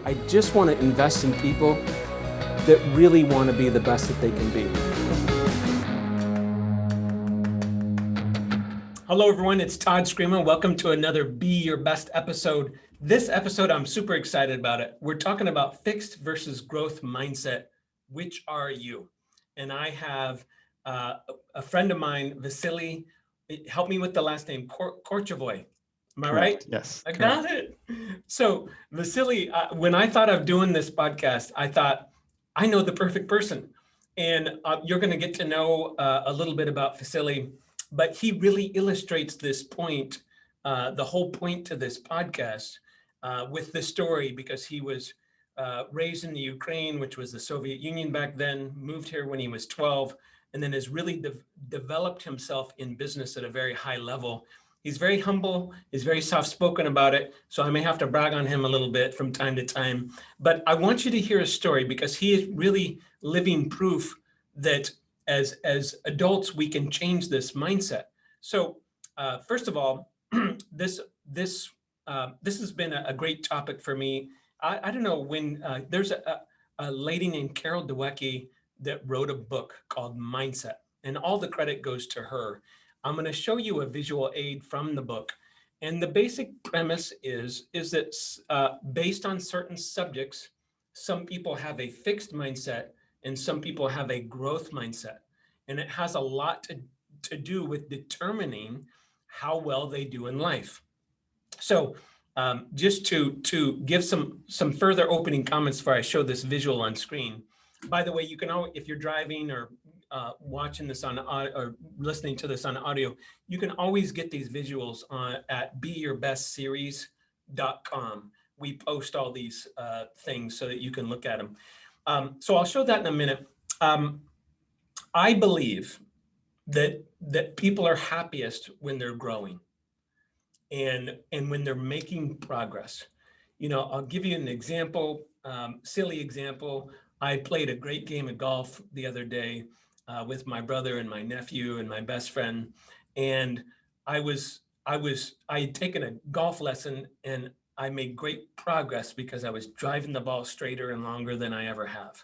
I just want to invest in people that really want to be the best that they can be. Hello, everyone. It's Todd Screamer. Welcome to another Be Your Best episode. This episode, I'm super excited about it. We're talking about fixed versus growth mindset. Which are you? And I have a friend of mine, Vasily. Help me with the last name, Korchevoy. Am I right? Correct. Yes, I got correct. it. So, Vasily, when I thought of doing this podcast, I thought, I know the perfect person. And you're going to get to know a little bit about Vasily, but he really illustrates this point, the whole point to this podcast, with this story, because he was raised in the Ukraine, which was the Soviet Union back then, moved here when he was 12, and then has really developed himself in business at a very high level. He's very humble, he's very soft spoken about it, so I may have to brag on him a little bit from time to time. But I want you to hear his story, because he is really living proof that as adults we can change this mindset. So first of all, this this this has been a great topic for me. I don't know when there's a lady named Carol Dweck that wrote a book called Mindset, and all the credit goes to her. I'm going to show you a visual aid from the book, and the basic premise is that based on certain subjects, some people have a fixed mindset and some people have a growth mindset, and it has a lot to do with determining how well they do in life. So just to give some further opening comments before I show this visual on screen. By the way, you can always, if you're driving or watching this on or listening to this on audio, you can always get these visuals on at beyourbestseries.com. We post all these things so that you can look at them. So I'll show that in a minute. I believe that people are happiest when they're growing and when they're making progress. You know, I'll give you an example, silly example. I played a great game of golf the other day with my brother and my nephew and my best friend, and I had taken a golf lesson and I made great progress because I was driving the ball straighter and longer than I ever have.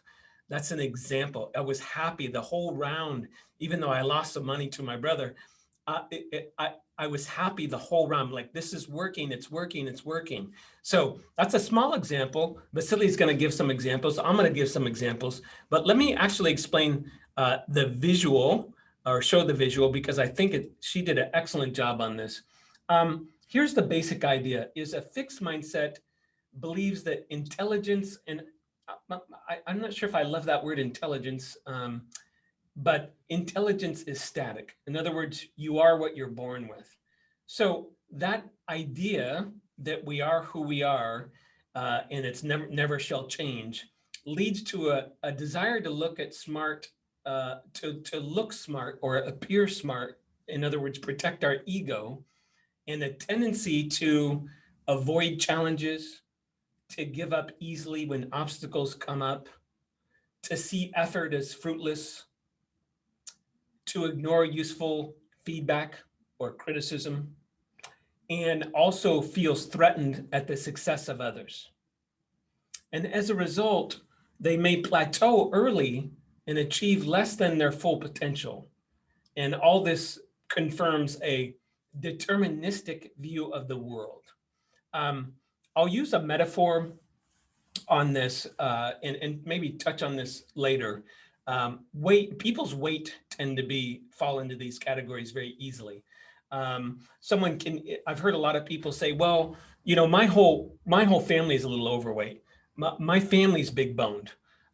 That's an example. I was happy the whole round, even though I lost some money to my brother. I was happy the whole round. Like, this is working, it's working, it's working. So that's a small example. Vasily's going to give some examples. I'm going to give some examples. But let me actually explain the visual, or show the visual, because I think she did an excellent job on this. Here's the basic idea: is a fixed mindset believes that intelligence, and I'm not sure if I love that word intelligence, but intelligence is static. In other words, you are what you're born with. So that idea that we are who we are, and it's never shall change, leads to a desire to look at smart, to look smart or appear smart. In other words, protect our ego, and a tendency to avoid challenges, to give up easily when obstacles come up, to see effort as fruitless, to ignore useful feedback or criticism, and also feels threatened at the success of others. And as a result, they may plateau early and achieve less than their full potential. And all this confirms a deterministic view of the world. I'll use a metaphor on this, and maybe touch on this later. People's weight tend to fall into these categories very easily. I've heard a lot of people say, well, you know, my whole family is a little overweight. My family's big boned.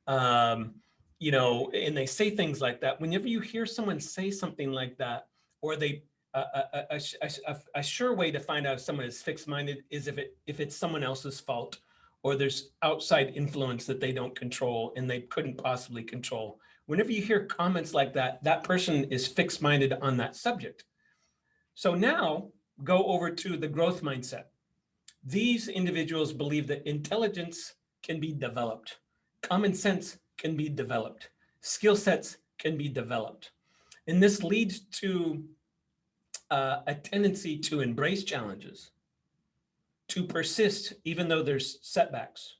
Um, you know, and they say things like that. Whenever you hear someone say something like that, or they, a sure way to find out if someone is fixed minded is if it's someone else's fault, or there's outside influence that they don't control and they couldn't possibly control. Whenever you hear comments like that, that person is fixed minded on that subject. So now go over to the growth mindset. These individuals believe that intelligence can be developed, common sense can be developed, skill sets can be developed. And this leads to a tendency to embrace challenges, to persist even though there's setbacks,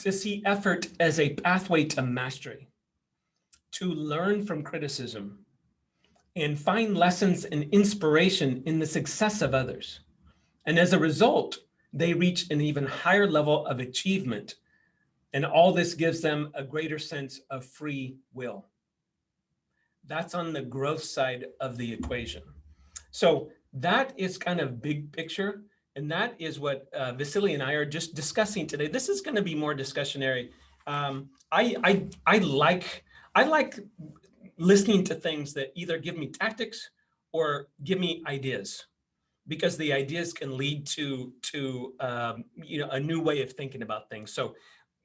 to see effort as a pathway to mastery, to learn from criticism, and find lessons and inspiration in the success of others. And as a result, they reach an even higher level of achievement. And all this gives them a greater sense of free will. That's on the growth side of the equation. So that is kind of big picture. And that is what Vasily and I are just discussing today. This is going to be more discussionary. I like listening to things that either give me tactics or give me ideas, because the ideas can lead to a new way of thinking about things. So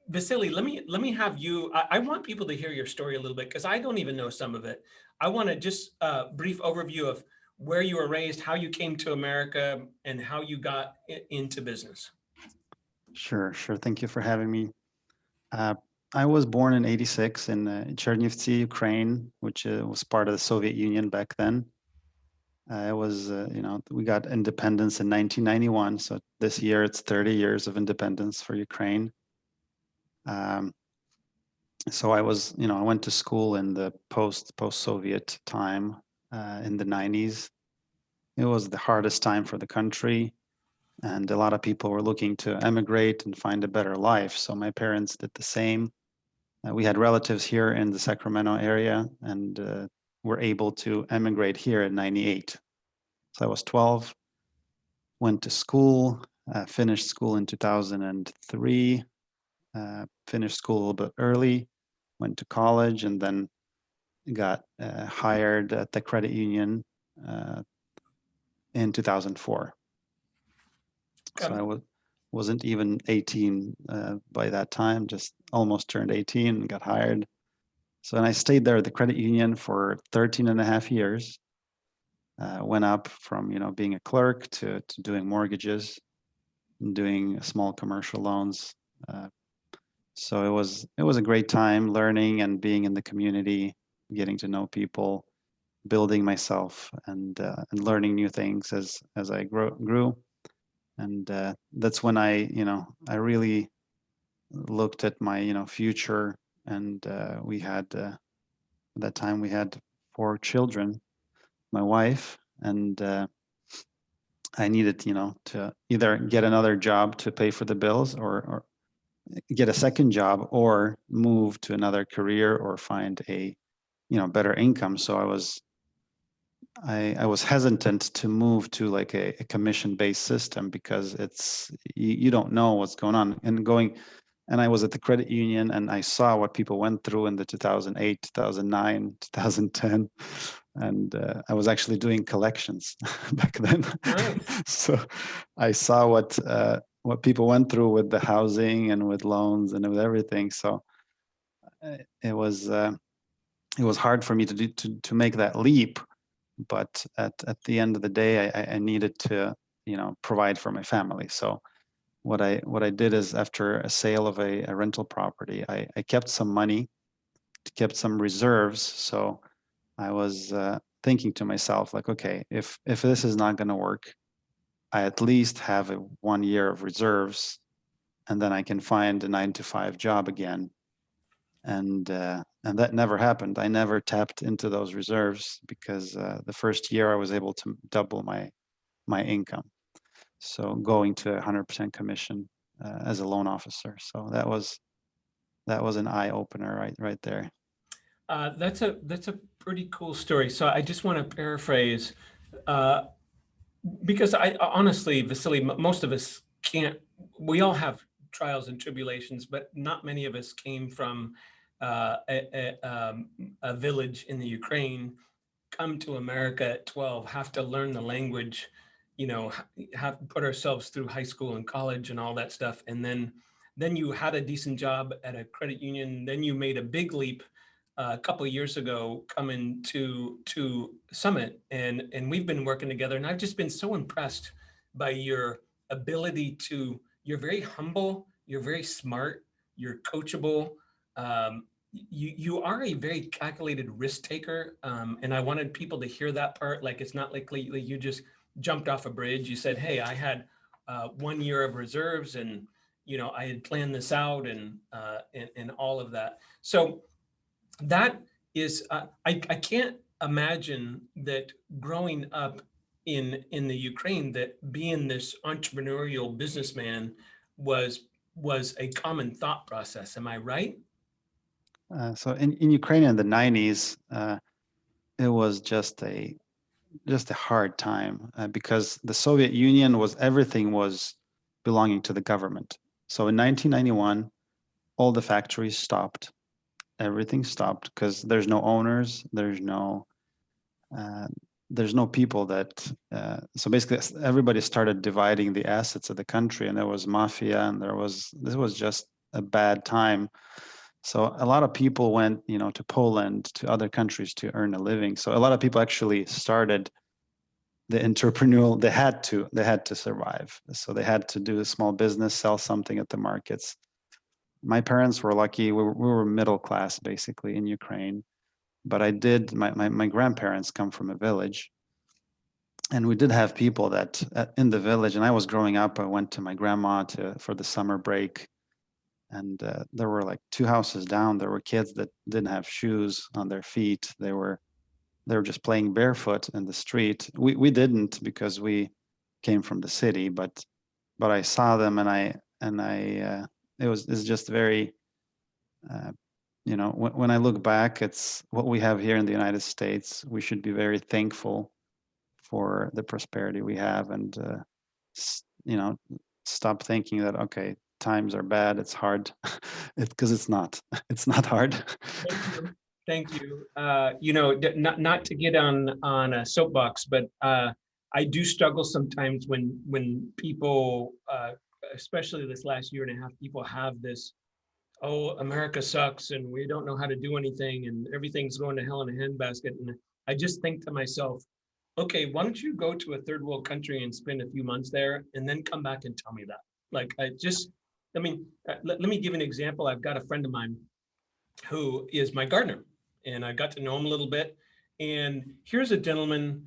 Vasily, let me have you. I want people to hear your story a little bit, because I don't even know some of it. I want to just brief overview of where you were raised, how you came to America, and how you got into business. Sure. Thank you for having me. I was born in '86 in Chernivtsi, Ukraine, which was part of the Soviet Union back then. It was, we got independence in 1991. So this year it's 30 years of independence for Ukraine. So I was, I went to school in the post-Soviet time in the 90s. It was the hardest time for the country, and a lot of people were looking to emigrate and find a better life. So my parents did the same. We had relatives here in the Sacramento area, and were able to emigrate here in '98. So I was 12, went to school, finished school in 2003, finished school a little bit early, went to college, and then got hired at the credit union in 2004. So I wasn't even 18 by that time, just almost turned 18 and got hired. So and I stayed there at the credit union for 13 and a half years. Went up from being a clerk to doing mortgages and doing small commercial loans. So it was a great time learning and being in the community, getting to know people, building myself, and learning new things as I grew. And that's when I really looked at my future. And we had at that time we had 4 children, my wife, and I needed to either get another job to pay for the bills, or get a second job, or move to another career, or find a better income. So I was hesitant to move to like a commission-based system, because it's you don't know what's going on. And I was at the credit union, and I saw what people went through in the 2008, 2009, 2010, and I was actually doing collections back then. Nice. So I saw what people went through with the housing and with loans and with everything. So it was hard for me to make that leap. But at the end of the day, I needed to provide for my family. So what I did is, after a sale of a rental property, I kept some money, kept some reserves. So I was thinking to myself, like, okay, if this is not going to work, I at least have 1 year of reserves, and then I can find a 9-to-5 job again. And that never happened. I never tapped into those reserves, because the first year I was able to double my income. So going to 100% commission as a loan officer. So that was an eye opener right there. That's a pretty cool story. So I just want to paraphrase, because I honestly, Vasily, most of us can't. We all have trials and tribulations, but not many of us came from a village in the Ukraine, come to America at 12, have to learn the language, have to put ourselves through high school and college and all that stuff. And then you had a decent job at a credit union. Then you made a big leap a couple of years ago, coming to Summit, and we've been working together. And I've just been so impressed by your ability to. You're very humble. You're very smart. You're coachable. You are a very calculated risk taker, and I wanted people to hear that part. Like, it's not like you just jumped off a bridge. You said, "Hey, I had 1 year of reserves, and I had planned this out and all of that. So that is, I can't imagine that growing up in the Ukraine, that being this entrepreneurial businessman was a common thought process. Am I right? So in Ukraine in the 90s, it was just a hard time because the Soviet Union everything was belonging to the government. So in 1991, all the factories stopped. Everything stopped because there's no owners, uh, there's no people that. So basically, everybody started dividing the assets of the country, and there was mafia, and this was just a bad time. So a lot of people went, to Poland, to other countries to earn a living. So a lot of people actually started the entrepreneurial. They had to survive. So they had to do a small business, sell something at the markets. My parents were lucky. We were middle class basically in Ukraine, but my grandparents come from a village, and we did have people that in the village. And I was growing up, I went to my grandma for the summer break, and there were like 2 houses down, there were kids that didn't have shoes on their feet. They were just playing barefoot in the street. We didn't, because we came from the city, but I saw them, and it's just very, when I look back, it's what we have here in the United States. We should be very thankful for the prosperity we have, and stop thinking that, okay, times are bad, it's hard. Because it's not. It's not hard. Thank you. Thank you. Not to get on a soapbox, but I do struggle sometimes when people, especially this last year and a half, people have this, oh, America sucks and we don't know how to do anything and everything's going to hell in a handbasket. And I just think to myself, okay, why don't you go to a third world country and spend a few months there and then come back and tell me that? Like, let me give an example. I've got a friend of mine who is my gardener, and I got to know him a little bit. And here's a gentleman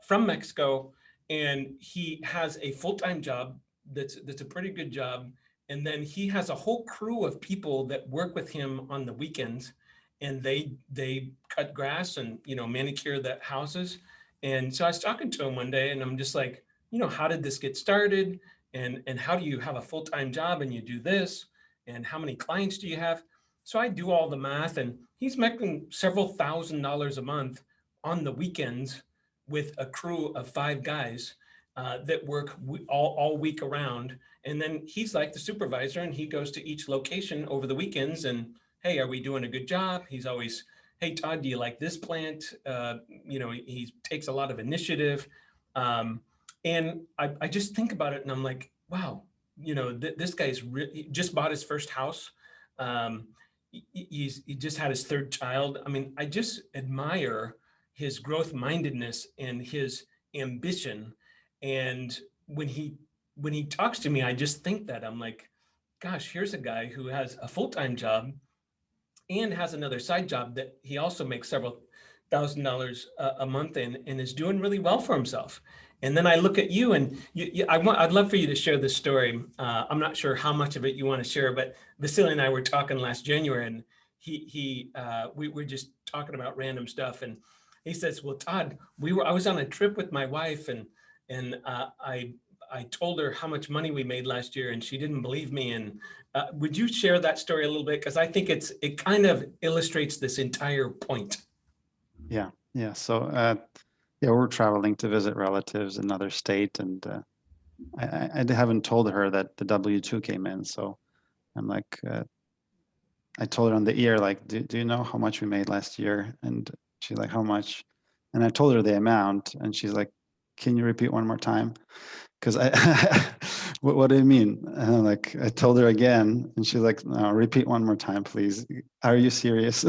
from Mexico, and he has a full-time job that's a pretty good job. And then he has a whole crew of people that work with him on the weekends, and they cut grass and manicure the houses. And so I was talking to him one day, and I'm just like, how did this get started? And how do you have a full-time job and you do this? And how many clients do you have? So I do all the math, and he's making several $1,000s a month on the weekends with a crew of 5 guys that work all week around. And then he's like the supervisor, and he goes to each location over the weekends and, hey, are we doing a good job? He's always, hey, Todd, do you like this plant? He takes a lot of initiative. And I just think about it, and I'm like, wow, this guy's he just bought his first house. He just had his 3rd child. I mean, I just admire his growth mindedness and his ambition. And when he talks to me, I just think that I'm like, gosh, here's a guy who has a full-time job and has another side job that he also makes several $1,000s a month in, and is doing really well for himself. And then I look at you, and I'd love for you to share this story. I'm not sure how much of it you want to share, but Vasily and I were talking last January, and we were just talking about random stuff, and he says, "Well, Todd, I was on a trip with my wife, and I told her how much money we made last year, and she didn't believe me." And would you share that story a little bit? Because I think it kind of illustrates this entire point. Yeah. So we're traveling to visit relatives in another state, and I haven't told her that the W-2 came in. So I'm like, I told her on the ear, like, do you know how much we made last year? And she's like, how much? And I told her the amount, and she's like, can you repeat one more time? Because what do you mean? And I'm like, I told her again, and she's like, no, repeat one more time, please. Are you serious?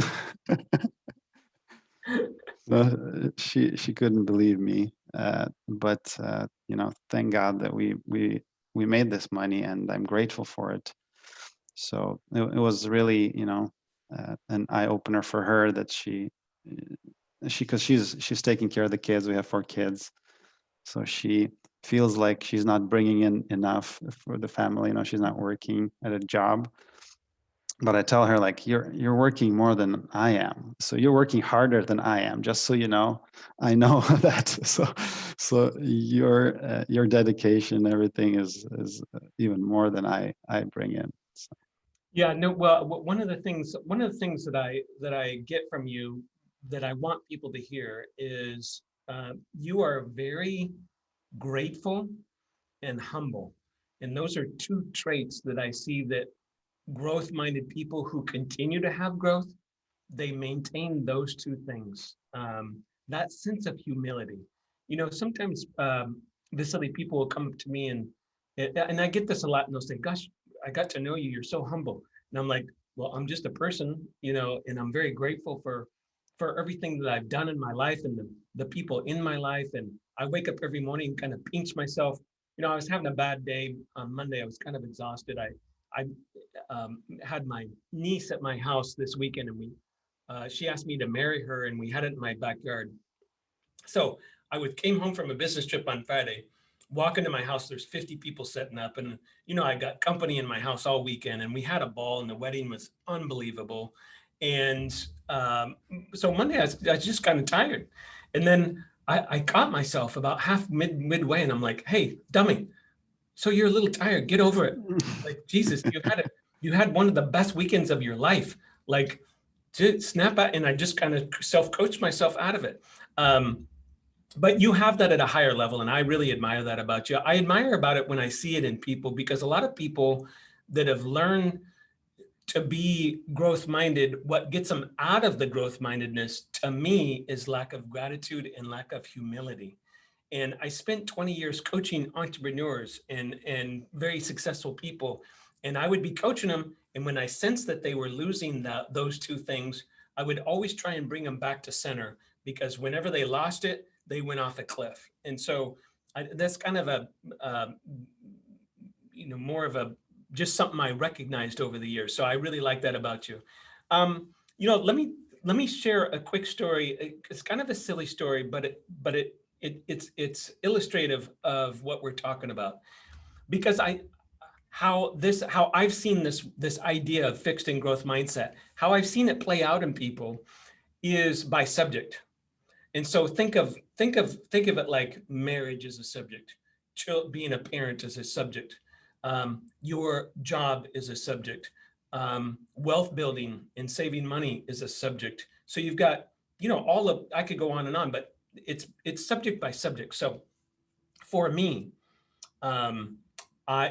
So she couldn't believe me, but thank God that we made this money, and I'm grateful for it. So it was really an eye opener for her, that because she's taking care of the kids. We have 4 kids, so she feels like she's not bringing in enough for the family. You know, she's not working at a job. But I tell her, like, you're working more than I am, so you're working harder than I am. Just so you know, I know that. So your dedication, everything is even more than I bring in. So. Yeah, no, well, one of the things that I get from you that I want people to hear is you are very grateful and humble. And those are two traits that I see that growth-minded people who continue to have growth, they maintain those two things. That sense of humility. You know, sometimes Vasily, people will come up to me and I get this a lot, and they'll say, "Gosh, I got to know you. You're so humble." And I'm like, "Well, I'm just a person, you know, and I'm very grateful for everything that I've done in my life and the people in my life. And I wake up every morning and kind of pinch myself. You know, I was having a bad day on Monday. I was kind of exhausted. I had my niece at my house this weekend, and she asked me to marry her, and we had it in my backyard. So came home from a business trip on Friday, walk into my house, there's 50 people setting up, and you know, I got company in my house all weekend, and we had a ball, and the wedding was unbelievable. And so Monday, I was just kind of tired. And then I caught myself about midway, and I'm like, "Hey, dummy, so you're a little tired, get over it." Like, Jesus, you had one of the best weekends of your life. Like, just snap out. And I just kind of self-coached myself out of it. But you have that at a higher level, and I really admire that about you. I admire about it when I see it in people, because a lot of people that have learned to be growth minded, what gets them out of the growth mindedness, to me, is lack of gratitude and lack of humility. And I spent 20 years coaching entrepreneurs and very successful people. And I would be coaching them. And when I sensed that they were losing those two things, I would always try and bring them back to center, because whenever they lost it, they went off a cliff. And so that's kind of more of a, just something I recognized over the years. So I really like that about you. Let me share a quick story. It's kind of a silly story, but it's illustrative of what we're talking about, because how I've seen this idea of fixed and growth mindset, how I've seen it play out in people is by subject. And so think of it like marriage is a subject, being a parent is a subject, your job is a subject, wealth building and saving money is a subject. So you've got, I could go on and on, but it's subject by subject. So for me,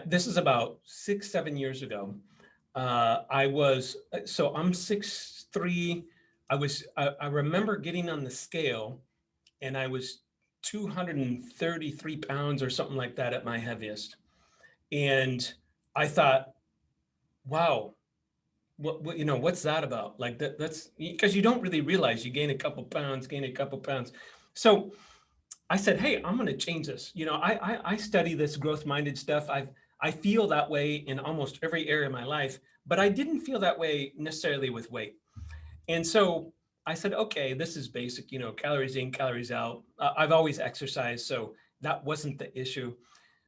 this is about 6-7 years ago. I'm 6'3". I remember getting on the scale, and I was 233 pounds or something like that at my heaviest. And I thought, wow, what's that about? Like that's because you don't really realize you gain a couple pounds. So I said, hey, I'm going to change this. I study this growth minded stuff. I feel that way in almost every area of my life, but I didn't feel that way necessarily with weight. And so I said, okay, this is basic, calories in, calories out. I've always exercised, so that wasn't the issue.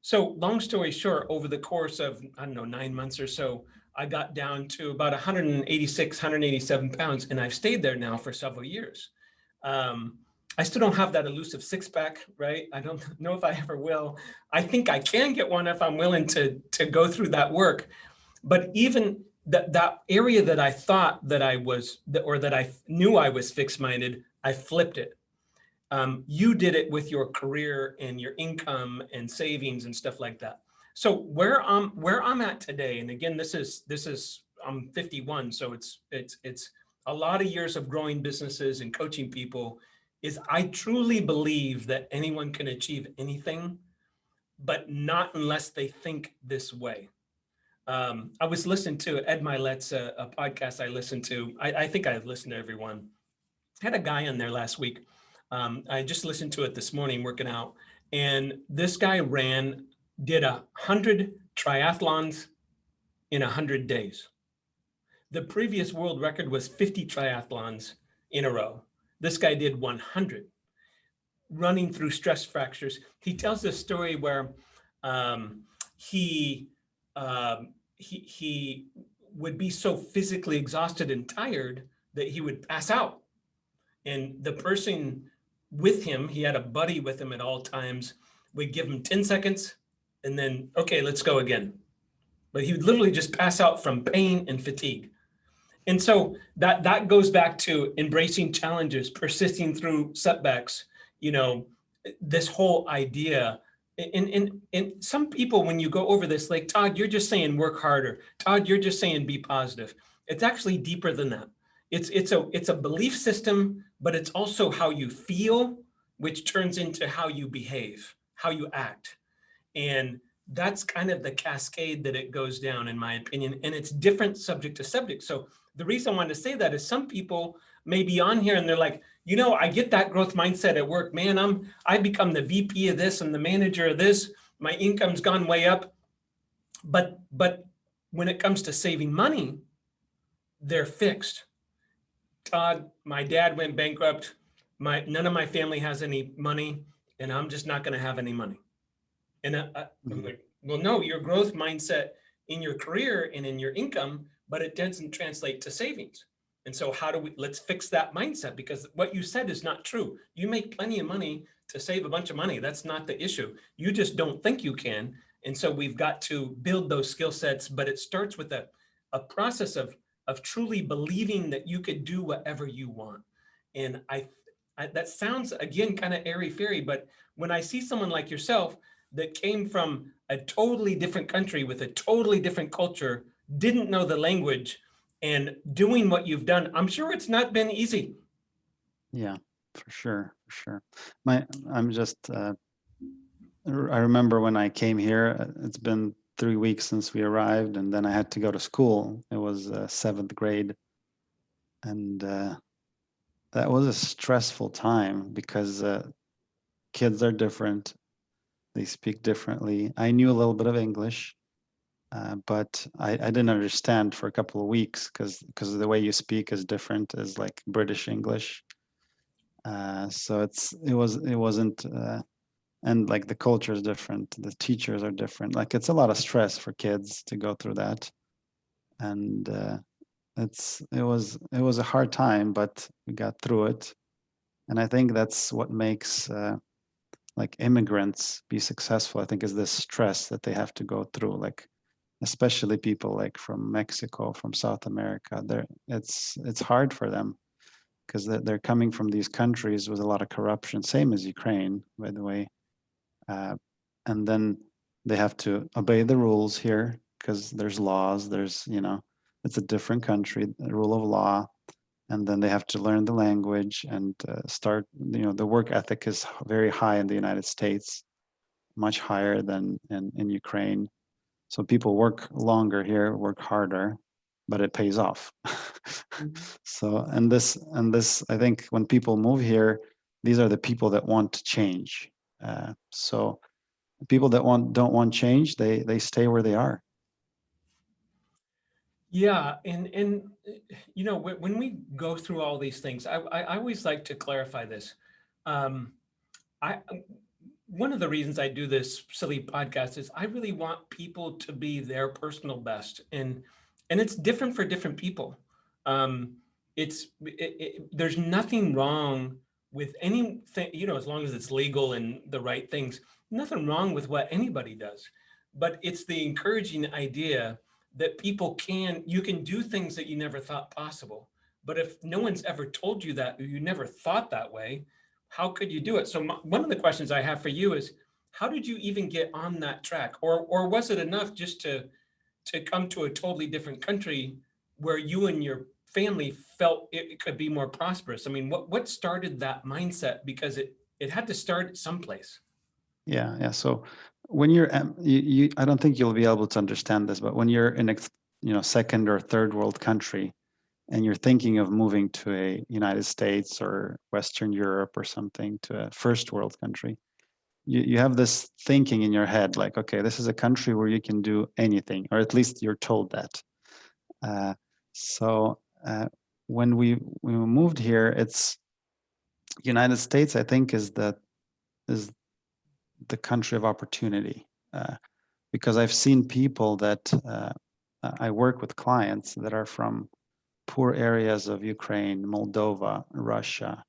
So long story short, over the course of, 9 months or so, I got down to about 186, 187 pounds, and I've stayed there now for several years. I still don't have that elusive six-pack, right? I don't know if I ever will. I think I can get one if I'm willing to go through that work. But even that area that I thought that I was, or that I knew I was fixed-minded, I flipped it. You did it with your career and your income and savings and stuff like that. So where I'm at today, and again, this is I'm 51, so it's a lot of years of growing businesses and coaching people. Is I truly believe that anyone can achieve anything, but not unless they think this way. I was listening to Ed Milet's a podcast I listened to. I think I've listened to everyone. I had a guy on there last week. I just listened to it this morning working out. And this guy did 100 triathlons in 100 days. The previous world record was 50 triathlons in a row. This guy did 100. running through stress fractures. He tells this story where um, he he would be so physically exhausted and tired that he would pass out. And the person with him, he had a buddy with him at all times, would give him 10 seconds and then, okay, let's go again. But he would literally just pass out from pain and fatigue. And so that goes back to embracing challenges, persisting through setbacks, you know, this whole idea. And some people, when you go over this, like, Todd, you're just saying work harder. Todd, you're just saying be positive. It's actually deeper than that. It's a belief system, but it's also how you feel, which turns into how you behave, how you act. And that's kind of the cascade that it goes down, in my opinion. And it's different subject to subject. So the reason I wanted to say that is some people may be on here and they're like, you know, I get that growth mindset at work, man. I become the VP of this and the manager of this. My income's gone way up. But when it comes to saving money, they're fixed. Todd, my dad went bankrupt. None of my family has any money, and I'm just not going to have any money. And I'm like, well, no, your growth mindset in your career and in your income, but it doesn't translate to savings. And so let's fix that mindset, because what you said is not true. You make plenty of money to save a bunch of money. That's not the issue. You just don't think you can. And so we've got to build those skill sets, but it starts with a process of truly believing that you could do whatever you want. And I that sounds, again, kind of airy fairy, but when I see someone like yourself that came from a totally different country with a totally different culture, didn't know the language, and doing what you've done, I'm sure it's not been easy. Yeah, for sure, for sure. I remember when I came here, it's been 3 weeks since we arrived, and then I had to go to school. It was 7th grade. And that was a stressful time because kids are different. They speak differently. I knew a little bit of English, but I didn't understand for a couple of weeks because the way you speak is different, is like British English. So it wasn't, and like the culture is different. The teachers are different. Like it's a lot of stress for kids to go through that, and it was a hard time, but we got through it. And I think that's what makes like immigrants be successful. I think is this stress that they have to go through, like especially people like from Mexico, from South America. It's hard for them because they're coming from these countries with a lot of corruption, same as Ukraine, by the way. And then they have to obey the rules here because there's laws, it's a different country, the rule of law. And then they have to learn the language and start, the work ethic is very high in the United States, much higher than in Ukraine. So people work longer here, work harder, but it pays off. So, and this, I think when people move here, these are the people that want to change. So people that don't want change, they stay where they are. Yeah, and when we go through all these things, I always like to clarify this. I One of the reasons I do this silly podcast is I really want people to be their personal best, and it's different for different people. There's nothing wrong with anything, as long as it's legal and the right things. Nothing wrong with what anybody does, but it's the encouraging idea that you can do things that you never thought possible. But if no one's ever told you that, or you never thought that way, how could you do it? So one of the questions I have for you is, how did you even get on that track? Or was it enough just to come to a totally different country where you and your family felt it could be more prosperous? I mean, what started that mindset? Because it had to start someplace. Yeah. So when you're, I don't think you'll be able to understand this, but when you're in a second or third world country, and you're thinking of moving to a United States or Western Europe or something, to a first world country, you have this thinking in your head, like, okay, this is a country where you can do anything, or at least you're told that. When we moved here, it's United States, I think, is the the country of opportunity, because I've seen people that I work with clients that are from poor areas of Ukraine, Moldova, Russia,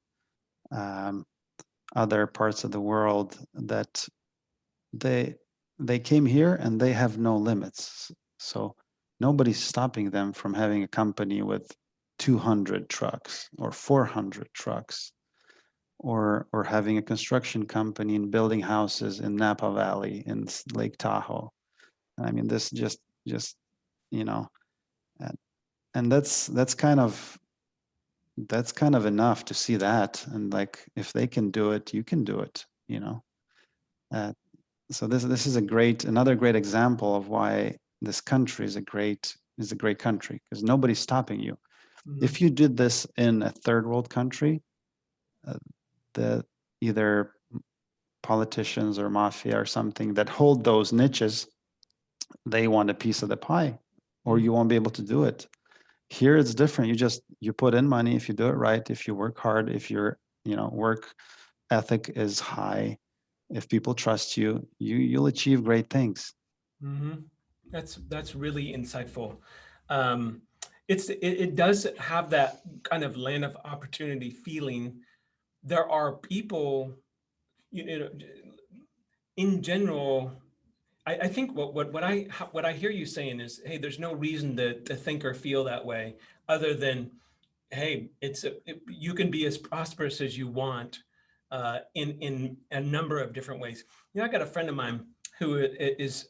other parts of the world, that they came here and they have no limits. So nobody's stopping them from having a company with 200 trucks or 400 trucks, or having a construction company and building houses in Napa Valley, in Lake Tahoe. I mean, this just you know, and that's kind of enough to see that, and like, if they can do it, you can do it, you know. So this is another great example of why this country is a great country, because nobody's stopping you. Mhm. If you did this in a third world country, the either politicians or mafia or something that hold those niches, they want a piece of the pie, or you won't be able to do it. Here it's different. You put in money if you do it right, if you work hard, if your work ethic is high, if people trust you, you'll achieve great things. Mm-hmm. That's really insightful. It does have that kind of land of opportunity feeling. There are people, you know, in general. I think what I hear you saying is, hey, there's no reason to think or feel that way, other than, hey, you can be as prosperous as you want in a number of different ways. I got a friend of mine who is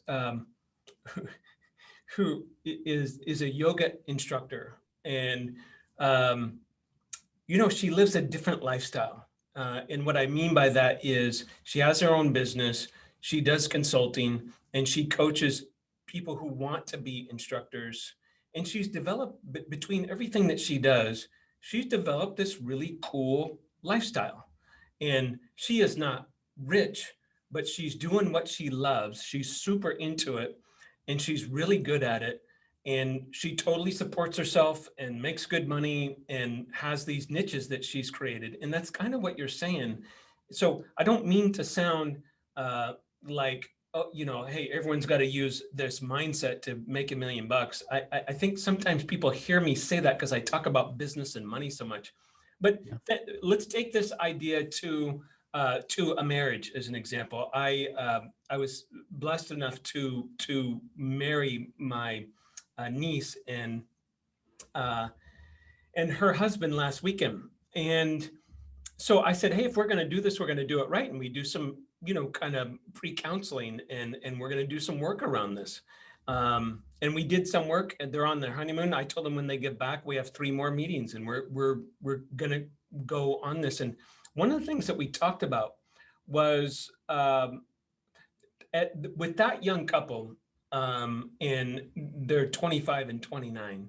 who is a yoga instructor, and she lives a different lifestyle. And what I mean by that is, she has her own business, she does consulting, and she coaches people who want to be instructors. And she's developed, between everything that she does, she's developed this really cool lifestyle. And she is not rich, but she's doing what she loves. She's super into it, and she's really good at it. And she totally supports herself and makes good money and has these niches that she's created. And that's kind of what you're saying. So I don't mean to sound like, oh, hey, everyone's got to use this mindset to make $1 million. I think sometimes people hear me say that because I talk about business and money so much. But let's take this idea to a marriage as an example. I was blessed enough to marry my niece and her husband last weekend. And so I said, hey, if we're going to do this, we're going to do it right. And we do some, kind of pre-counseling, and we're going to do some work around this. And we did some work, and they're on their honeymoon. I told them when they get back, we have 3 more meetings, and we're going to go on this. And one of the things that we talked about was with that young couple, and they're 25 and 29,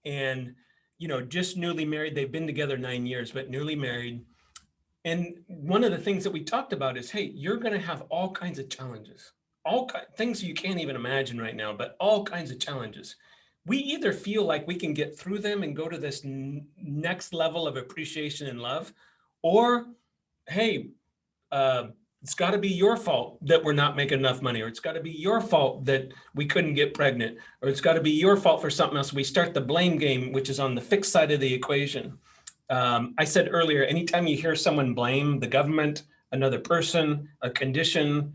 and just newly married. They've been together 9 years, but newly married. And one of the things that we talked about is, hey, you're going to have all kinds of challenges, things you can't even imagine right now, but all kinds of challenges. We either feel like we can get through them and go to this next level of appreciation and love, or, hey, it's got to be your fault that we're not making enough money, or it's got to be your fault that we couldn't get pregnant, or it's got to be your fault for something else. We start the blame game, which is on the fixed side of the equation. I said earlier, anytime you hear someone blame the government, another person, a condition,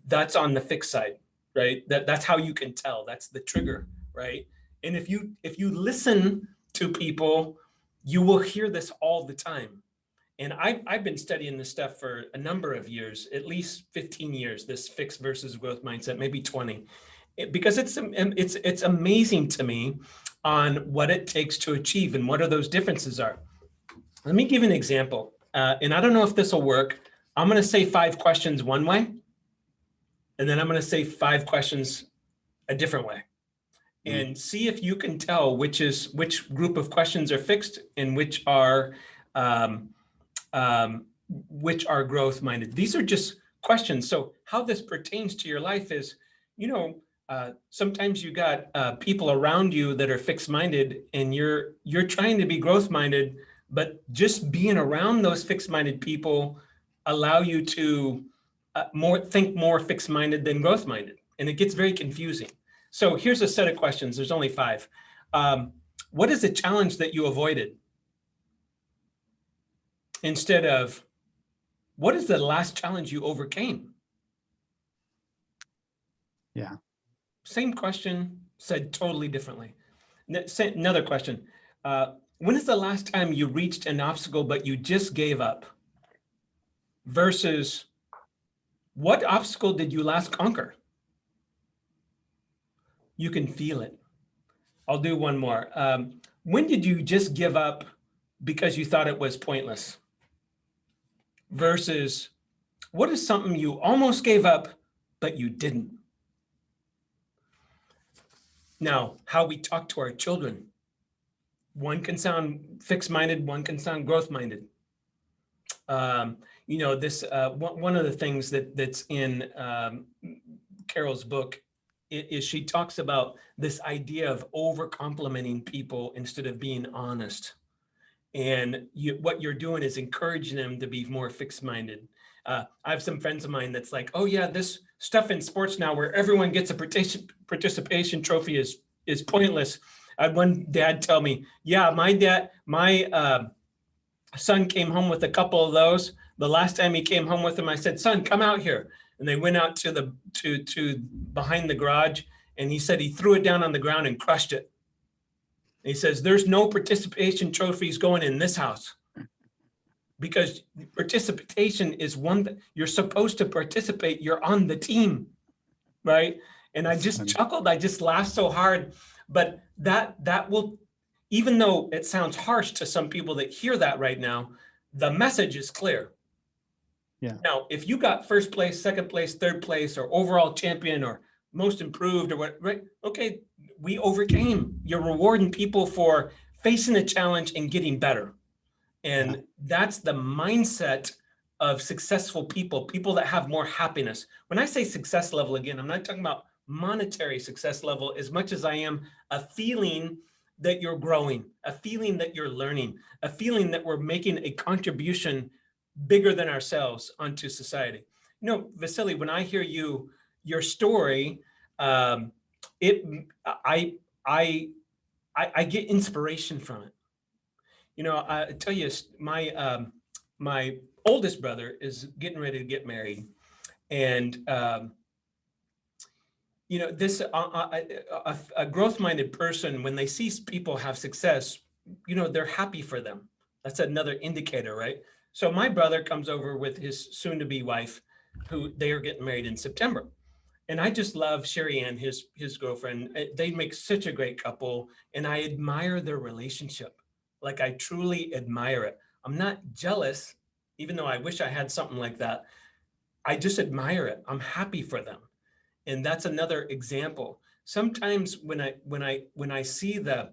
that's on the fixed side, right? That's how you can tell. That's the trigger, right? And if you listen to people, you will hear this all the time. And I've been studying this stuff for a number of years, at least 15 years, this fixed versus growth mindset, maybe 20, because it's amazing to me on what it takes to achieve and what are those differences are. Let me give an example. And I don't know if this will work. I'm going to say 5 questions one way, and then I'm going to say 5 questions a different way, and see if you can tell which group of questions are fixed and which are growth minded. These are just questions. So how this pertains to your life is, sometimes you got people around you that are fixed minded, and you're trying to be growth minded, but just being around those fixed minded people allow you to think more fixed-minded than growth-minded. And it gets very confusing. So here's a set of questions. There's only 5. What is a challenge that you avoided? Instead of, what is the last challenge you overcame? Yeah. Same question, said totally differently. Another question. When is the last time you reached an obstacle, but you just gave up? Versus, what obstacle did you last conquer? You can feel it. I'll do one more. When did you just give up because you thought it was pointless? Versus, what is something you almost gave up, but you didn't? Now, how we talk to our children. One can sound fixed-minded, one can sound growth-minded. You know, this one of the things that's in Carol's book is she talks about this idea of over-complimenting people instead of being honest. And what you're doing is encouraging them to be more fixed-minded. I have some friends of mine that's like, oh yeah, this stuff in sports now where everyone gets a participation trophy is pointless. I had one dad tell me, yeah, my son came home with a couple of those. The last time he came home with them, I said, son, come out here. And they went out to behind the garage, and he said he threw it down on the ground and crushed it. And he says, there's no participation trophies going in this house, because participation is one that you're supposed to participate. You're on the team, right? And I just chuckled. I just laughed so hard. But that will, even though it sounds harsh to some people that hear that right now, the message is clear. Yeah. Now, if you got first place, second place, third place, or overall champion, or most improved, or what, right? Okay, we overcame. You're rewarding people for facing a challenge and getting better. And that's the mindset of successful people, people that have more happiness. When I say success level, again, I'm not talking about monetary success level as much as I am a feeling that you're growing, a feeling that you're learning, a feeling that we're making a contribution bigger than ourselves onto society. You know, Vasily, when I hear your story, I get inspiration from it. You know, I tell you, my oldest brother is getting ready to get married, and you know, this a growth-minded person, when they see people have success, you know, they're happy for them. That's another indicator, right? So my brother comes over with his soon-to-be wife, who they are getting married in September. And I just love Sherry Ann, his girlfriend. They make such a great couple, and I admire their relationship. Like, I truly admire it. I'm not jealous, even though I wish I had something like that. I just admire it. I'm happy for them. And that's another example. Sometimes when I see the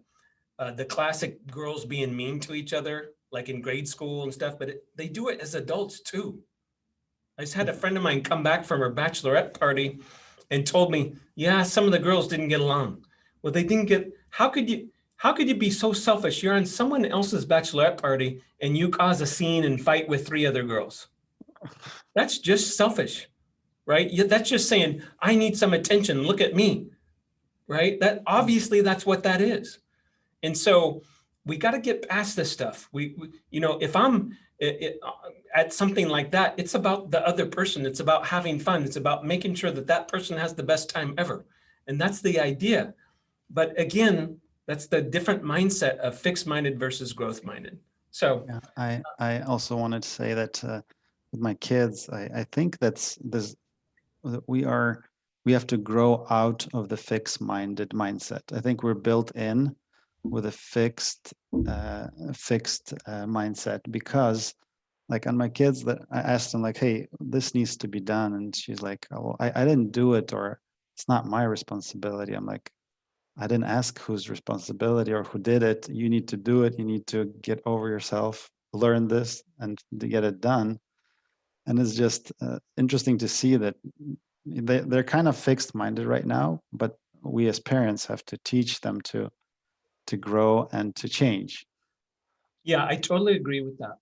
classic girls being mean to each other, like in grade school and stuff, but they do it as adults too. I just had a friend of mine come back from her bachelorette party and told me, yeah, some of the girls didn't get along. Well, they didn't get, how could you be so selfish? You're on someone else's bachelorette party and you cause a scene and fight with 3 other girls. That's just selfish, right? That's just saying, I need some attention. Look at me, right? That obviously that's what that is. And so we got to get past this stuff. We you know, if I'm at something like that, it's about the other person. It's about having fun. It's about making sure that that person has the best time ever. And that's the idea. But again, that's the different mindset of fixed-minded versus growth-minded. So yeah, I also wanted to say that with my kids, I think that's this, that we have to grow out of the fixed-minded mindset. I think we're built in with a fixed mindset, because like on my kids, that I asked them like, hey, this needs to be done, and she's like, oh, well, I didn't do it, or it's not my responsibility. I'm like, I didn't ask whose responsibility or who did it. You need to do it. You need to get over yourself, learn this, and to get it done. And it's just interesting to see that they're kind of fixed-minded right now, but we as parents have to teach them to grow and to change. yeah, I totally agree with that.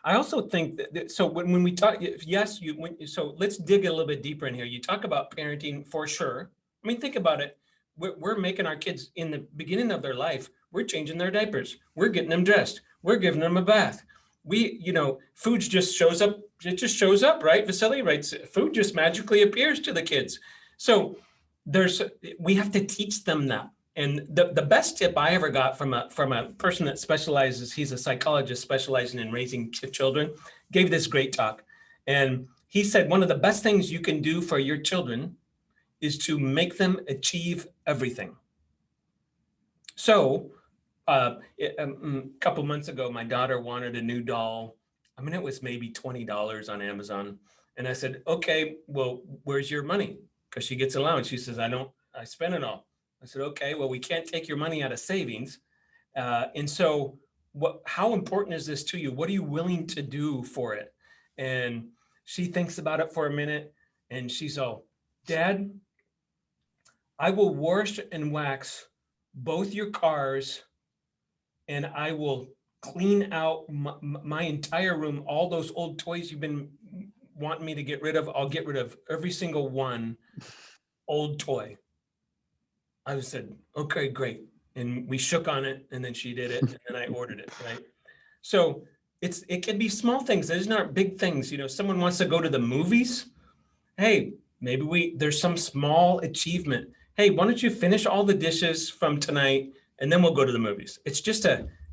I also think so when we talk, yes, so let's dig a little bit deeper in here. You talk about parenting for sure. I mean, think about it. We're making our kids in the beginning of their life, we're changing their diapers. We're getting them dressed. We're giving them a bath. Food just shows up. It just shows up, right? Vasily, right? Food just magically appears to the kids. So we have to teach them that. And the best tip I ever got from a person that specializes, he's a psychologist specializing in raising children, gave this great talk. And he said, one of the best things you can do for your children is to make them achieve everything. So a couple months ago, my daughter wanted a new doll. I mean, it was maybe $20 on Amazon. And I said, okay, well, where's your money? Because she gets allowance. She says, I spend it all. I said, okay, well, we can't take your money out of savings. And so how important is this to you? What are you willing to do for it? And she thinks about it for a minute and she's all, Dad, I will wash and wax both your cars and I will clean out my entire room. All those old toys you've been wanting me to get rid of, I'll get rid of every single one old toy. I said, okay, great. And we shook on it and then she did it and then I ordered it, right? So it can be small things. Those aren't big things. Someone wants to go to the movies. Hey, maybe there's some small achievement. Hey, why don't you finish all the dishes from tonight and then we'll go to the movies. It's just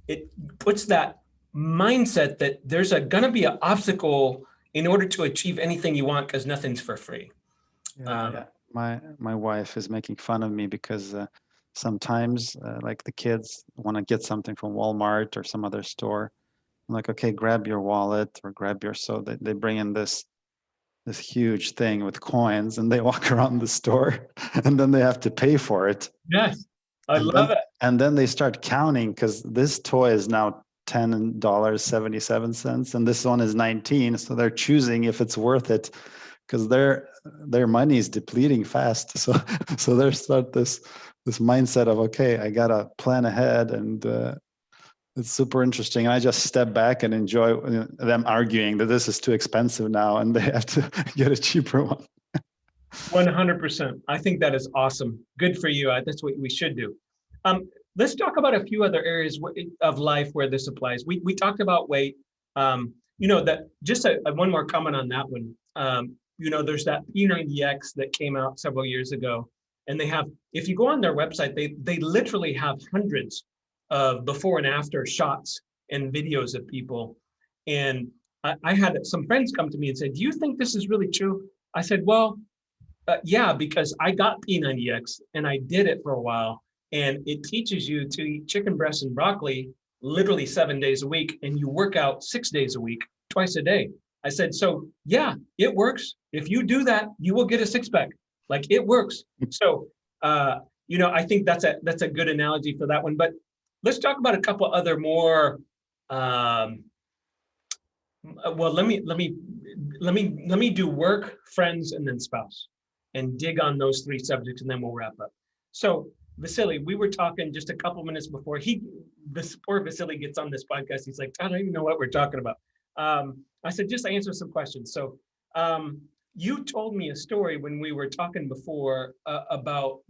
it puts that mindset that there's gonna be an obstacle in order to achieve anything you want because nothing's for free. Yeah. My wife is making fun of me because sometimes like the kids want to get something from Walmart or some other store. I'm like, okay, grab your wallet or grab your, so they bring in this huge thing with coins and they walk around the store and then they have to pay for it. Yes, I love it. And then they start counting because this toy is now $10.77 and this one is 19. So they're choosing if it's worth it because their money is depleting fast. So they start this mindset of, okay, I gotta plan ahead, and it's super interesting. And I just step back and enjoy them arguing that this is too expensive now and they have to get a cheaper one. 100%. I think that is awesome. Good for you. That's what we should do. Let's talk about a few other areas of life where this applies. We talked about weight. That just one more comment on that one. There's that P90X that came out several years ago, and if you go on their website, they literally have hundreds of before and after shots and videos of people. And I had some friends come to me and said, do you think this is really true? I said, well, yeah, because I got P90X and I did it for a while, and it teaches you to eat chicken breast and broccoli literally 7 days a week, and you work out 6 days a week, twice a day. I said, so yeah, it works. If you do that, you will get a six-pack. Like, it works. So, I think that's a good analogy for that one. But let's talk about a couple other more. Well, let me do work, friends, and then spouse, and dig on those three subjects, and then we'll wrap up. So, Vasily, we were talking just a couple minutes before poor Vasily gets on this podcast. He's like, I don't even know what we're talking about. I said, just answer some questions. So you told me a story when we were talking before about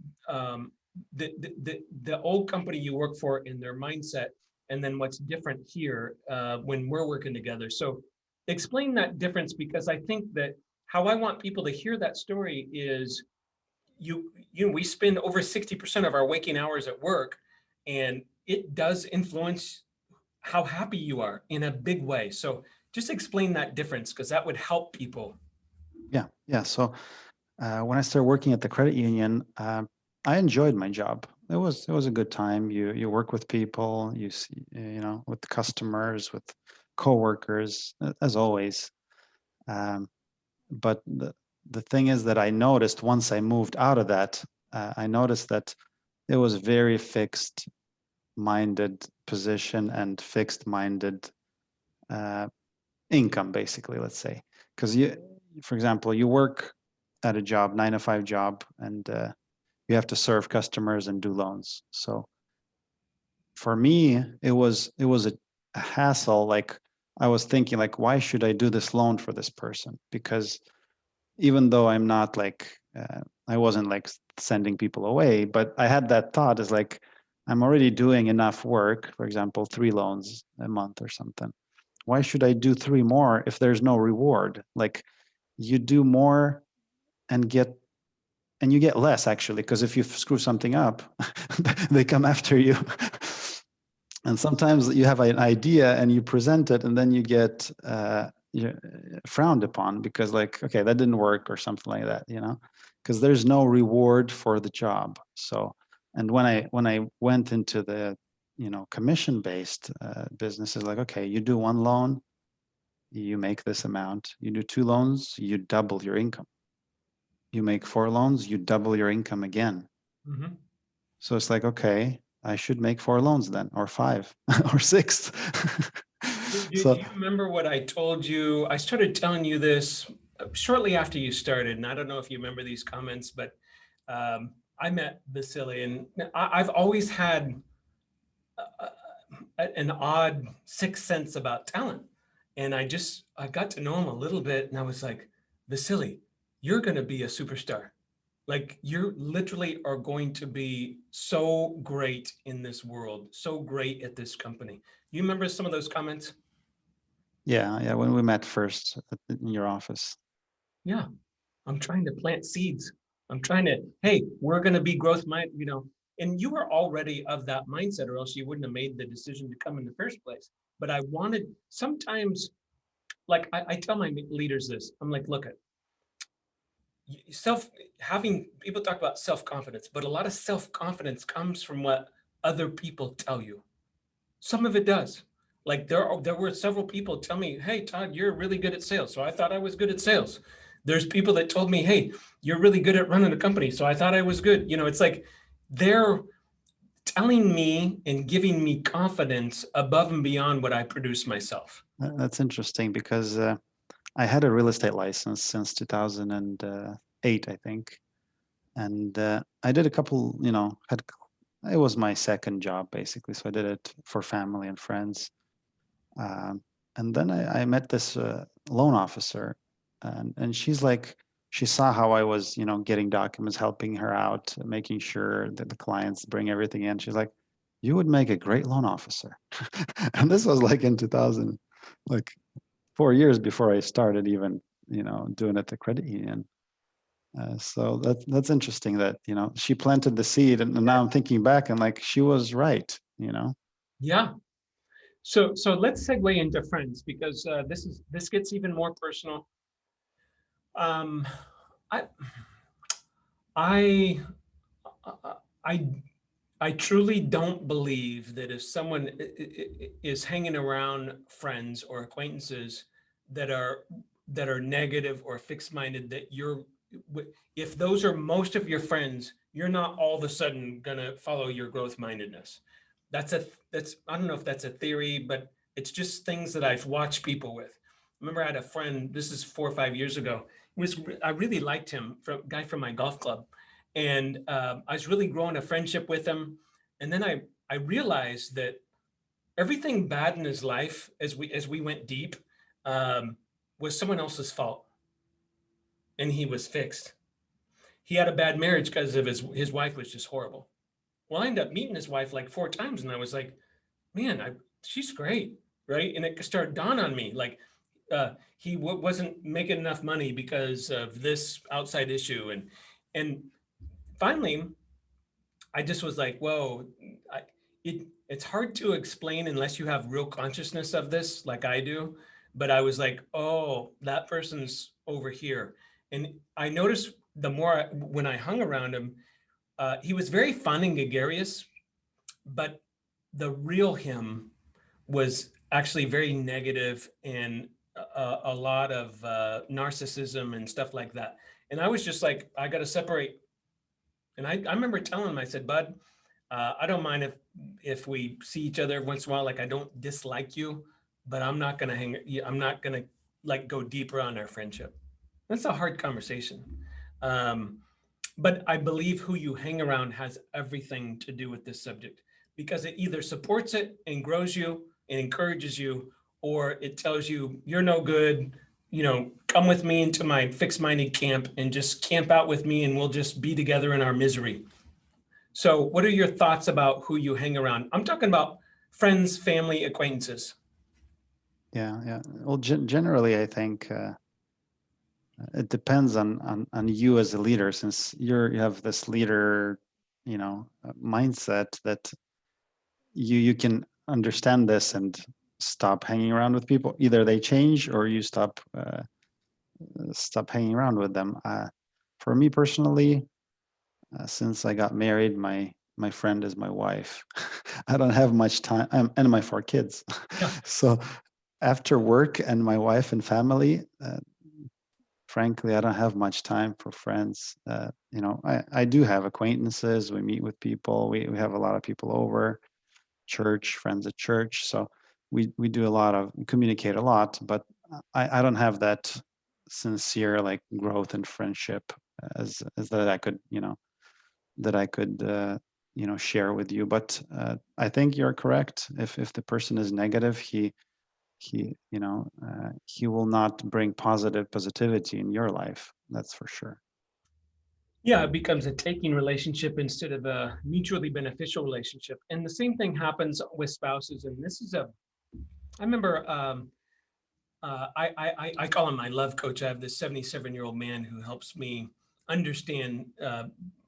the old company you work for and their mindset, and then what's different here when we're working together. So explain that difference, because I think that how I want people to hear that story is we spend over 60% of our waking hours at work, and it does influence how happy you are in a big way. So just explain that difference, because that would help people. Yeah. So when I started working at the credit union, I enjoyed my job. It was a good time. You work with people, you see, with customers, with coworkers, as always. But the thing is that I noticed once I moved out of that, I noticed that it was very fixed minded position and fixed minded income, basically, let's say. Because for example, you work at a job, 9-to-5 job, and you have to serve customers and do loans. So for me, it was a hassle. Like, I was thinking like, why should I do this loan for this person? Because even though I'm not like, I wasn't like sending people away, but I had that thought is like, I'm already doing enough work, for example, 3 loans a month or something. Why should I do 3 more if there's no reward? Like you do more and you get less actually, because if you screw something up, they come after you. And sometimes you have an idea and you present it and then you get frowned upon because like, okay, that didn't work or something like that, you know, because there's no reward for the job. So, and when I went into the, you know, commission-based business, is like, okay, you do 1 loan, you make this amount. You do 2 loans, you double your income. You make 4 loans, you double your income again. Mhm. So it's like, okay, I should make 4 loans then, or 5, or 6. Do So you remember what I told you? I started telling you this shortly after you started, and I don't know if you remember these comments, but I met Vasily, and I've always had an odd sixth sense about talent. And I got to know him a little bit, and I was like, Vasily, you're going to be a superstar. Like you literally are going to be so great in this world, so great at this company. You remember some of those comments? yeah, when we met first in your office. Yeah, I'm trying to plant seeds. I'm trying to, hey, we're going to be growth mind, you know, and you were already of that mindset, or else you wouldn't have made the decision to come in the first place. But I wanted sometimes, like I tell my leaders this, I'm like, look at self having people talk about self-confidence, but a lot of self-confidence comes from what other people tell you. Some of it does. Like there were several people tell me, "Hey, Todd, you're really good at sales." So I thought I was good at sales. There's people that told me, "Hey, you're really good at running a company." So I thought I was good. You know, it's like they're telling me and giving me confidence above and beyond what I produce myself. That's interesting because I had a real estate license since 2008, I think. And I did a couple, you know, it was my second job basically. So I did it for family and friends. Um, and then I met this loan officer, and she's like, she saw how I was, you know, getting documents, helping her out, making sure that the clients bring everything in. She's like, you would make a great loan officer. And this was like in 2000, like 4 years before I started even, you know, doing it at the credit union. So that's interesting that, you know, she planted the seed, and now I'm thinking back and like she was right, you know. Yeah. So let's segue into friends because this gets even more personal. Um, I I I I truly don't believe that if someone is hanging around friends or acquaintances that are negative or fixed minded, that if those are most of your friends, you're not all of a sudden gonna follow your growth mindedness. That's I don't know if that's a theory, but it's just things that I've watched people with. Remember, I had a friend. This is 4 or 5 years ago. I really liked him, from guy from my golf club, and I was really growing a friendship with him. And then I realized that everything bad in his life, as we went deep, um, was someone else's fault, and he was fixed. He had a bad marriage because of his wife was just horrible. Well, I ended up meeting his wife like 4 times, and I was like, man, she's great, right? And it started dawn on me, like he wasn't making enough money because of this outside issue, and finally I just was like, whoa, it's hard to explain unless you have real consciousness of this, like I do. But I was like, oh, that person's over here. And I noticed when I hung around him, he was very fun and gregarious, but the real him was actually very negative and a lot of narcissism and stuff like that. And I was just like, I got to separate. And I remember telling him, I said, Bud, I don't mind if we see each other once in a while. Like I don't dislike you, but I'm not gonna I'm not gonna like go deeper on our friendship. That's a hard conversation. Um, but I believe who you hang around has everything to do with this subject because it either supports it and grows you and encourages you, or it tells you you're no good, come with me into my fixed-minded camp and just camp out with me and we'll just be together in our misery. So what are your thoughts about who you hang around? I'm talking about friends, family, acquaintances. Yeah. Well, generally, I think it depends on you as a leader, since you have this leader, mindset that you can understand this and stop hanging around with people. Either they change or you stop hanging around with them. For me personally, since I got married, my friend is my wife. I don't have much time, and my 4 kids. Yeah. So after work and my wife and family, frankly, I don't have much time for friends. I do have acquaintances. We meet with people. We have a lot of people over, friends at church. So we do communicate a lot, but I don't have that sincere like growth and friendship as that I could, share with you. But I think you're correct. If the person is negative, he will not bring positivity in your life. That's for sure. Yeah, it becomes a taking relationship instead of a mutually beneficial relationship. And the same thing happens with spouses. And I remember, I call him my love coach. I have this 77-year-old man who helps me understand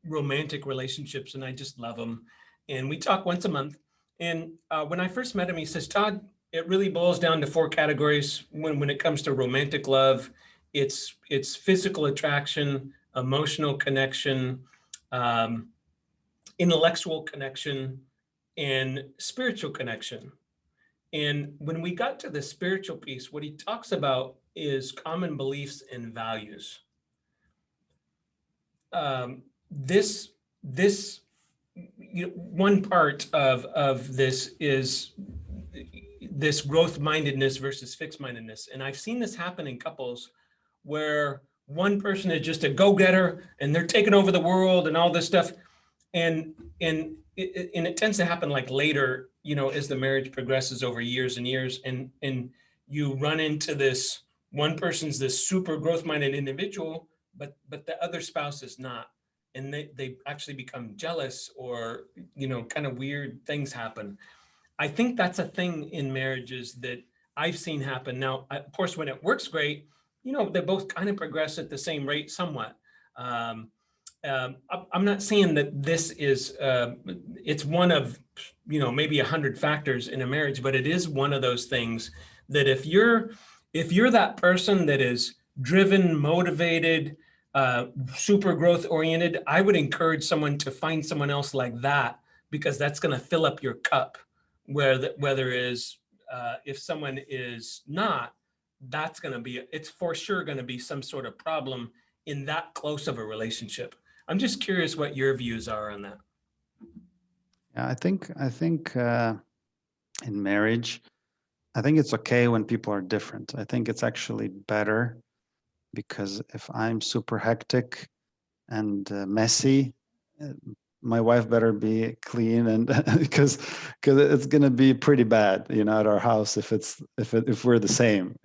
romantic relationships, and I just love him. And we talk once a month. And when I first met him, he says, Todd, it really boils down to 4 categories when it comes to romantic love. It's physical attraction, emotional connection, um, intellectual connection, and spiritual connection. And when we got to the spiritual piece, what he talks about is common beliefs and values. This one part of this is this growth mindedness versus fixed mindedness. And I've seen this happen in couples where one person is just a go-getter and they're taking over the world and all this stuff. And it tends to happen like later, as the marriage progresses over years and years, and you run into this one person's this super growth minded individual, but the other spouse is not. And they actually become jealous, or, kind of weird things happen. I think that's a thing in marriages that I've seen happen. Now, of course, when it works great, they both kind of progress at the same rate somewhat. I'm not saying that this is, it's one of, maybe 100 factors in a marriage, but it is one of those things that if you're that person that is driven, motivated, super growth oriented, I would encourage someone to find someone else like that, because that's going to fill up your cup. Whether is if someone is not, it's for sure going to be some sort of problem in that close of a relationship. I'm just curious what your views are on that. Yeah, I think in marriage, I think it's okay when people are different. I think it's actually better, because if I'm super hectic and messy, my wife better be clean, and because it's gonna be pretty bad, at our house if we're the same,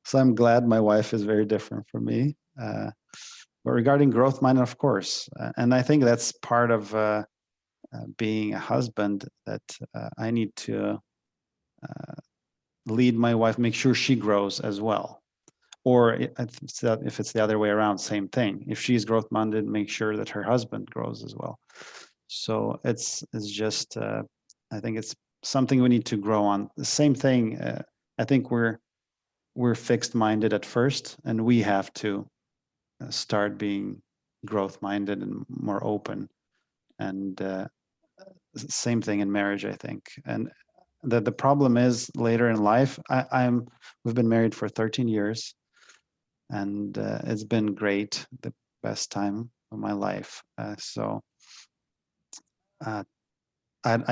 So I'm glad my wife is very different from me. But regarding growth minded, of course, and I think that's part of being a husband, that I need to lead my wife, make sure she grows as well. Or if it's the other way around, same thing. If she's growth minded, make sure that her husband grows as well. So it's just, I think it's something we need to grow on. The same thing, I think we're fixed minded at first, and we have to start being growth minded and more open. And same thing in marriage, I think. And the problem is later in life, we've been married for 13 years, and it's been great, the best time of my life. I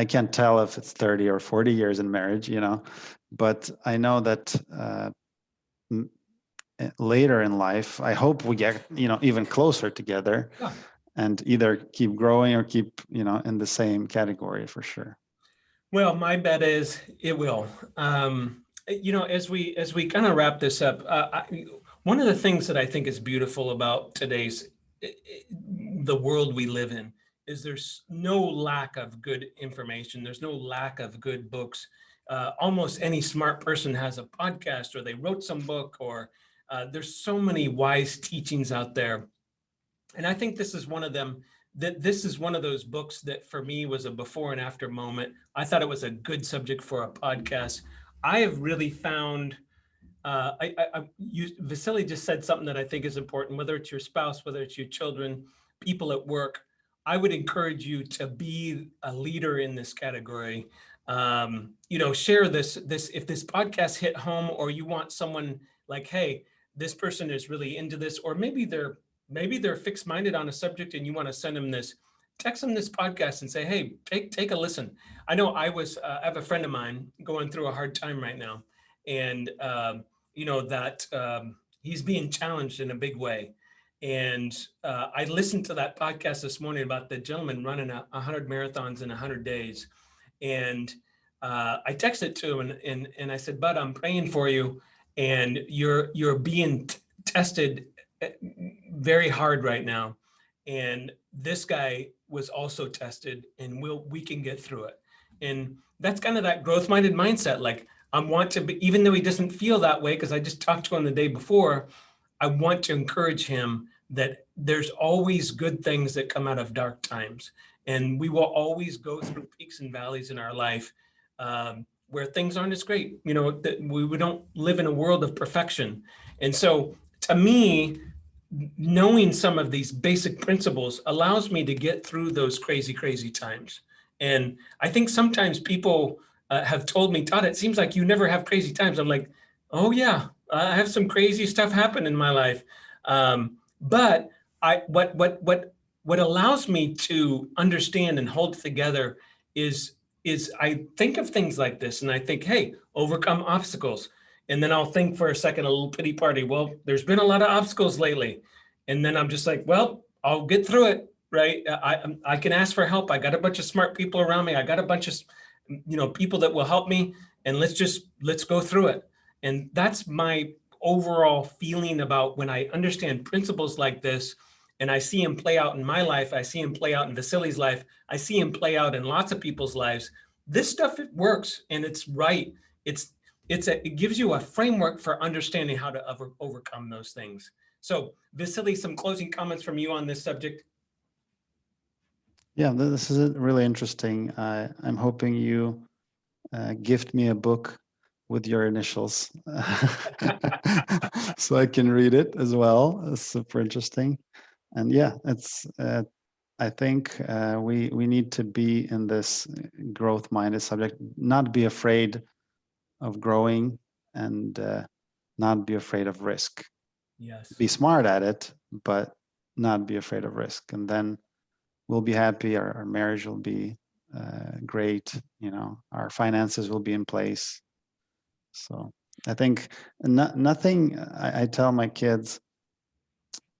can't tell if it's 30 or 40 years in marriage, but I know that later in life, I hope we get, even closer together. Yeah. And either keep growing or keep, in the same category, for sure. Well, my bet is it will. As we kind of wrap this up, one of the things that I think is beautiful about today's the world we live in is there's no lack of good information. There's no lack of good books. Almost any smart person has a podcast, or they wrote some book, or there's so many wise teachings out there. And I think this is one of them. That this is one of those books that for me was a before and after moment. I thought it was a good subject for a podcast. I have really found Vasily just said something that I think is important, whether it's your spouse, whether it's your children, people at work. I would encourage you to be a leader in this category. Share this, if this podcast hit home, or you want someone like, hey, this person is really into this, or maybe they're fixed minded on a subject and you want to send them this, text them this podcast and say, hey, take a listen. I know I have a friend of mine going through a hard time right now. And, he's being challenged in a big way. And I listened to that podcast this morning about the gentleman running 100 marathons in 100 days. And I texted to him and I said, bud, I'm praying for you. And you're being tested very hard right now. And this guy was also tested, and we can get through it. And that's kind of that growth minded mindset. Like, I want to be, even though he doesn't feel that way, because I just talked to him the day before, I want to encourage him that there's always good things that come out of dark times. And we will always go through peaks and valleys in our life where things aren't as great. That we don't live in a world of perfection. And so to me, knowing some of these basic principles allows me to get through those crazy, crazy times. And I think sometimes people have told me, Todd, it seems like you never have crazy times. I'm like, oh yeah, I have some crazy stuff happen in my life. But what allows me to understand and hold together is I think of things like this, and I think, hey, overcome obstacles. And then I'll think for a second, a little pity party. Well, there's been a lot of obstacles lately. And then I'm just like, well, I'll get through it, right? I can ask for help. I got a bunch of smart people around me. I got a bunch of, people that will help me. And let's go through it. And that's my overall feeling about when I understand principles like this, and I see him play out in my life. I see him play out in Vasily's life. I see him play out in lots of people's lives. This stuff, it works, and it's right. It gives you a framework for understanding how to overcome those things. So Vasily, some closing comments from you on this subject? Yeah, this is really interesting. I'm hoping you gift me a book with your initials so I can read it as well. It's super interesting. And yeah, it's I think we need to be in this growth-minded subject, not be afraid of growing, and not be afraid of risk. Yes. Be smart at it, but not be afraid of risk. And then we'll be happy. Our marriage will be great. Our finances will be in place. So I think nothing, I tell my kids,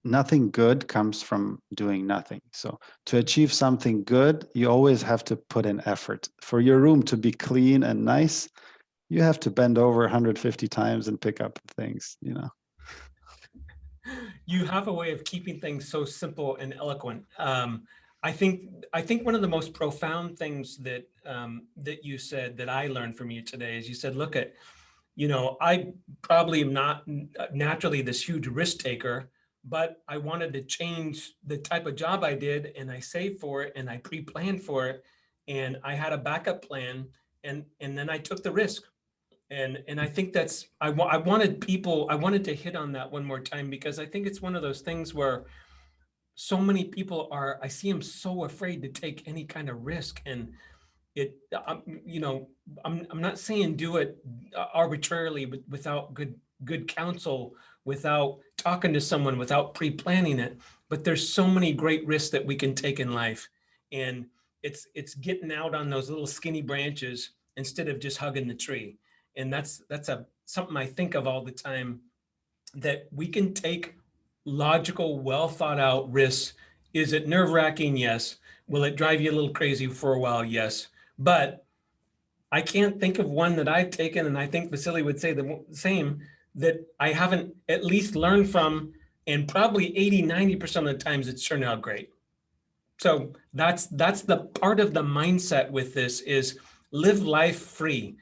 nothing good comes from doing nothing. So to achieve something good, you always have to put in effort. For your room to be clean and nice, you have to bend over 150 times and pick up things, You have a way of keeping things so simple and eloquent. I think one of the most profound things that you said that I learned from you today is you said, look at, I probably am not naturally this huge risk taker, but I wanted to change the type of job I did, and I saved for it, and I pre-planned for it, and I had a backup plan, and then I took the risk. And I think that's, I wanted to hit on that one more time, because I think it's one of those things where so many people I see them so afraid to take any kind of risk. And I'm not saying do it arbitrarily, but without good counsel, without talking to someone, without pre-planning it. But there's so many great risks that we can take in life. And it's getting out on those little skinny branches instead of just hugging the tree. And that's something I think of all the time, that we can take logical, well thought out risks. Is it nerve wracking? Yes. Will it drive you a little crazy for a while? Yes. But I can't think of one that I've taken, and I think Vasily would say the same, that I haven't at least learned from, and probably 80-90% of the times it's turned out great. So that's the part of the mindset with this is live life free,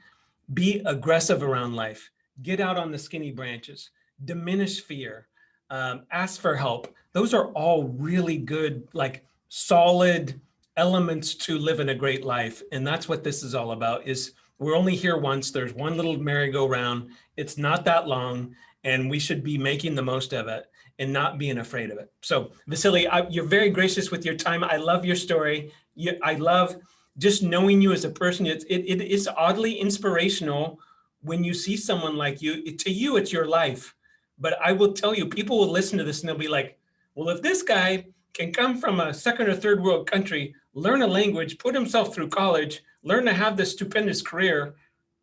be aggressive around life, get out on the skinny branches, diminish fear, ask for help. Those are all really good, like solid elements to living a great life. And that's what this is all about, is we're only here once. There's one little merry-go-round. It's not that long, and we should be making the most of it and not being afraid of it. So Vasily, you're very gracious with your time. I love your story. I love just knowing you as a person. It is oddly inspirational when you see someone like you. To you, it's your life. But I will tell you, people will listen to this and they'll be like, well, if this guy can come from a second or third world country, learn a language, put himself through college, learn to have this stupendous career,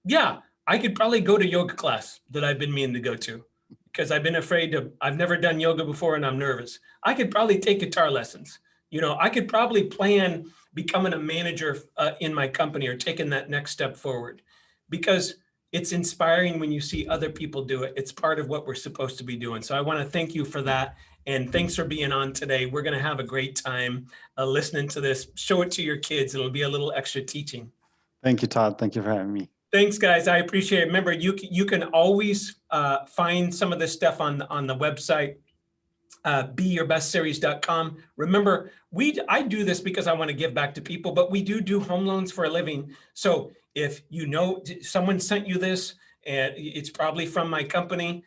yeah, I could probably go to yoga class that I've been meaning to go to, because I've been afraid to, I've never done yoga before and I'm nervous. I could probably take guitar lessons. You know, I could probably plan becoming a manager in my company or taking that next step forward, because it's inspiring when you see other people do it. It's part of what we're supposed to be doing. So I want to thank you for that. And thanks for being on today. We're going to have a great time listening to this. Show it to your kids. It'll be a little extra teaching. Thank you, Todd. Thank you for having me. Thanks, guys. I appreciate it. Remember, you can always find some of this stuff on the website, beyourbestseries.com. Remember, I do this because I want to give back to people, but we do home loans for a living. So if you know someone sent you this, and it's probably from my company,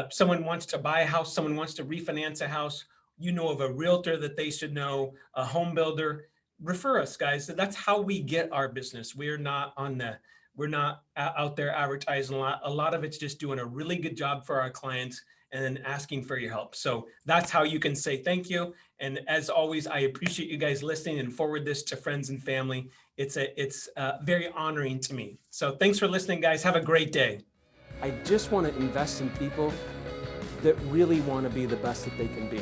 someone wants to buy a house, someone wants to refinance a house, you know of a realtor that they should know, a home builder, refer us, guys. That's how we get our business. We're not out there advertising a lot. A lot of it's just doing a really good job for our clients and then asking for your help. So that's how you can say thank you. And as always, I appreciate you guys listening and forward this to friends and family. It's very honoring to me. So thanks for listening, guys. Have a great day. I just want to invest in people that really want to be the best that they can be.